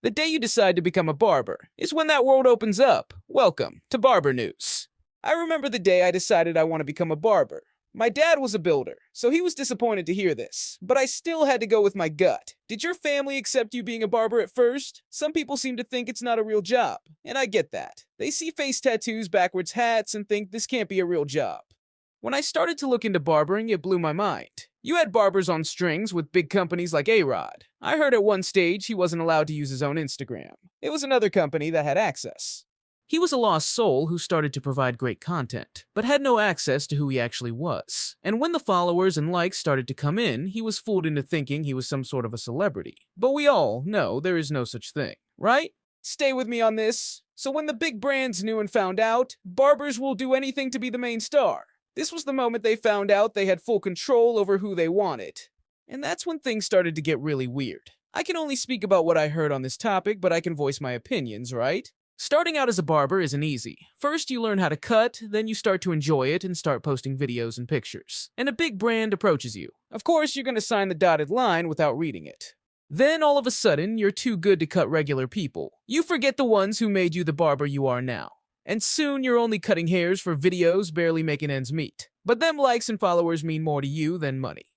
The day you decide to become a barber is when that world opens up. Welcome to Barber News. I remember the day I decided I want to become a barber. My dad was a builder, so he was disappointed to hear this, but I still had to go with my gut. Did your family accept you being a barber at first? Some people seem to think it's not a real job, and I get that. They see face tattoos, backwards hats, and think this can't be a real job. When I started to look into barbering, it blew my mind. You had barbers on strings with big companies like A-Rod. I heard at one stage he wasn't allowed to use his own Instagram. It was another company that had access. He was a lost soul who started to provide great content, but had no access to who he actually was. And when the followers and likes started to come in, he was fooled into thinking he was some sort of a celebrity. But we all know there is no such thing, right? Stay with me on this. So when the big brands knew and found out, barbers will do anything to be the main star. This was the moment they found out they had full control over who they wanted. And that's when things started to get really weird. I can only speak about what I heard on this topic, but I can voice my opinions, right? Starting out as a barber isn't easy. First, you learn how to cut, then you start to enjoy it and start posting videos and pictures. And a big brand approaches you. Of course, you're going to sign the dotted line without reading it. Then, all of a sudden, you're too good to cut regular people. You forget the ones who made you the barber you are now. And soon you're only cutting hairs for videos, barely making ends meet. But them likes and followers mean more to you than money.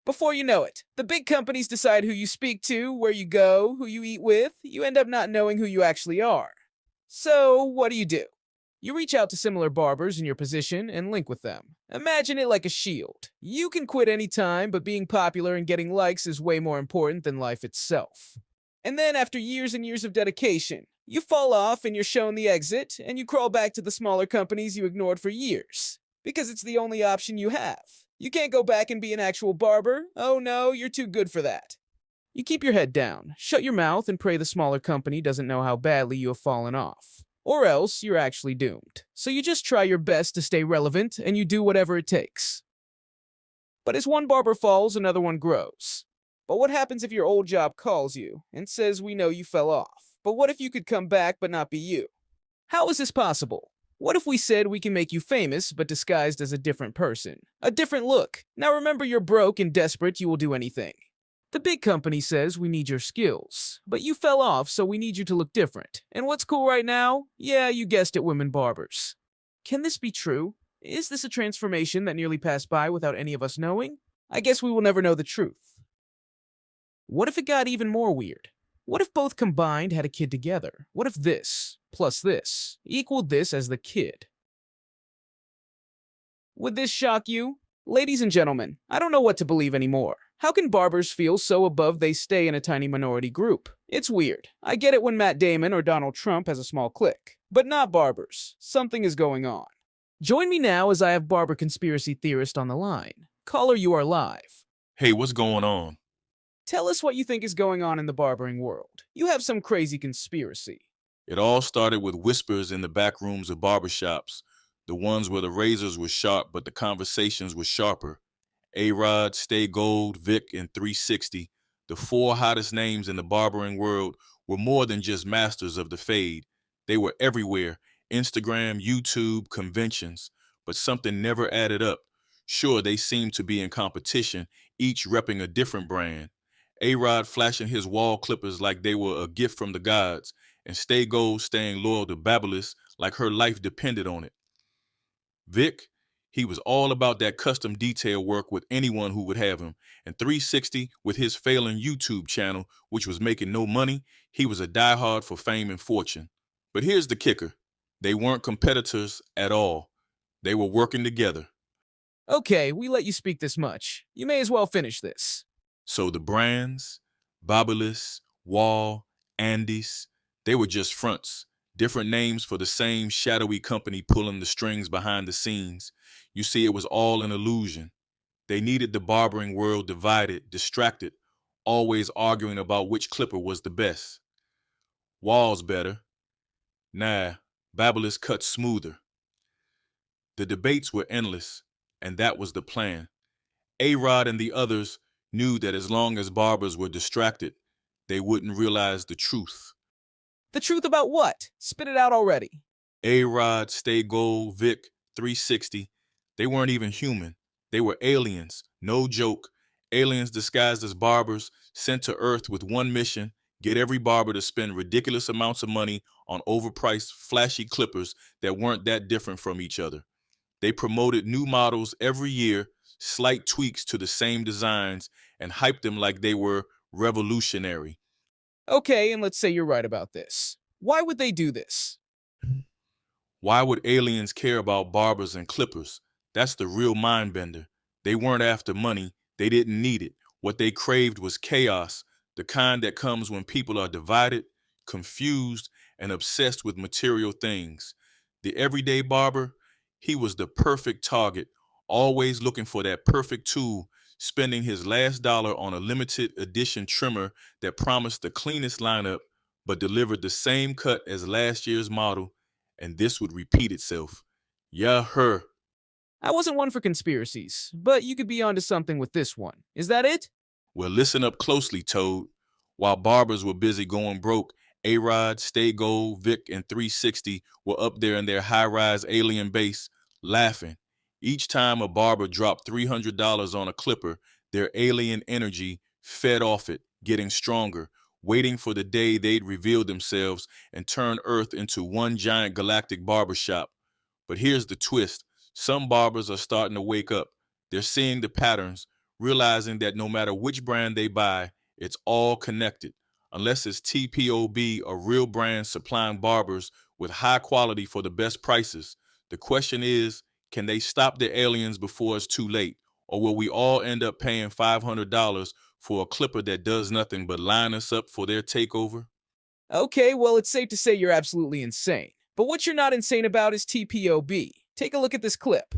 Before you know it, the big companies decide who you speak to, where you go, who you eat with. You end up not knowing who you actually are. So, what do? You reach out to similar barbers in your position and link with them. Imagine it like a shield. You can quit anytime, but being popular and getting likes is way more important than life itself. And then after years and years of dedication, you fall off and you're shown the exit, and you crawl back to the smaller companies you ignored for years. Because it's the only option you have. You can't go back and be an actual barber. Oh no, you're too good for that. You keep your head down, shut your mouth, and pray the smaller company doesn't know how badly you have fallen off. Or else you're actually doomed. So you just try your best to stay relevant, and you do whatever it takes. But as one barber falls, another one grows. But what happens if your old job calls you and says, "We know you fell off. But what if you could come back but not be you?" How is this possible? What if we said we can make you famous but disguised as a different person? A different look. Now remember, you're broke and desperate, you will do anything. The big company says we need your skills, but you fell off, so we need you to look different. And what's cool right now? Yeah, you guessed it, women barbers. Can this be true? Is this a transformation that nearly passed by without any of us knowing? I guess we will never know the truth. What if it got even more weird? What if both combined had a kid together? What if this, plus this, equaled this as the kid? Would this shock you? Ladies and gentlemen, I don't know what to believe anymore. How can barbers feel so above they stay in a tiny minority group? It's weird. I get it when Matt Damon or Donald Trump has a small clique. But not barbers. Something is going on. Join me now as I have barber conspiracy theorist on the line. Caller, you are live. Hey, what's going on? Tell us what you think is going on in the barbering world. You have some crazy conspiracy. It all started with whispers in the back rooms of barbershops, the ones where the razors were sharp but the conversations were sharper. A-Rod, Stay Gold, Vic, and 360, the four hottest names in the barbering world, were more than just masters of the fade. They were everywhere: Instagram, YouTube, conventions. But something never added up. Sure, they seemed to be in competition, each repping a different brand. A-Rod flashing his wall clippers like they were a gift from the gods, and Stay Gold staying loyal to Barbers like her life depended on it. Vic, he was all about that custom detail work with anyone who would have him. And 360, with his failing YouTube channel, which was making no money, he was a diehard for fame and fortune. But here's the kicker. They weren't competitors at all. They were working together. Okay, we let you speak this much. You may as well finish this. So the brands, Barbers, Wall, Andes, they were just fronts. Different names for the same shadowy company pulling the strings behind the scenes. You see, it was all an illusion. They needed the barbering world divided, distracted, always arguing about which clipper was the best. Wall's better. Nah, Barbers cut smoother. The debates were endless, and that was the plan. A-Rod and the others knew that as long as barbers were distracted, they wouldn't realize the truth. The truth about what? Spit it out already. A-Rod, Stay Gold, Vic, 360, they weren't even human. They were aliens, no joke. Aliens disguised as barbers, sent to Earth with one mission: Get every barber to spend ridiculous amounts of money on overpriced, flashy clippers that weren't that different from each other. They promoted new models every year, slight tweaks to the same designs, and hyped them like they were revolutionary. Okay, and let's say you're right about this. Why would they do this? Why would aliens care about barbers and clippers? That's the real mind bender. They weren't after money, they didn't need it. What they craved was chaos, the kind that comes when people are divided, confused, and obsessed with material things. The everyday barber, he was the perfect target, always looking for that perfect tool, spending his last dollar on a limited edition trimmer that promised the cleanest lineup but delivered the same cut as last year's model, and this would repeat itself. Yeah, her. I wasn't one for conspiracies, but you could be onto something with this one. Is that it? Well, listen up closely, Toad. While barbers were busy going broke, A-Rod, Stay Gold, Vic, and 360 were up there in their high-rise alien base, laughing. Each time a barber dropped $300 on a clipper, their alien energy fed off it, getting stronger, waiting for the day they'd reveal themselves and turn Earth into one giant galactic barbershop. But here's the twist. Some barbers are starting to wake up. They're seeing the patterns, realizing that no matter which brand they buy, it's all connected. Unless it's TPOB, a real brand supplying barbers with high quality for the best prices. The question is, can they stop the aliens before it's too late? Or will we all end up paying $500 for a clipper that does nothing but line us up for their takeover? Okay, well, it's safe to say you're absolutely insane. But what you're not insane about is TPOB. Take a look at this clip.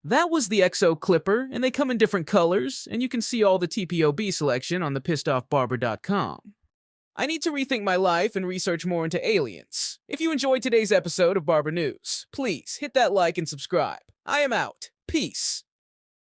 That was the XO Clipper, and they come in different colors, and you can see all the TPOB selection on the pissedoffbarber.com. I need to rethink my life and research more into aliens. If you enjoyed today's episode of Barber News, please hit that like and subscribe. I am out. Peace.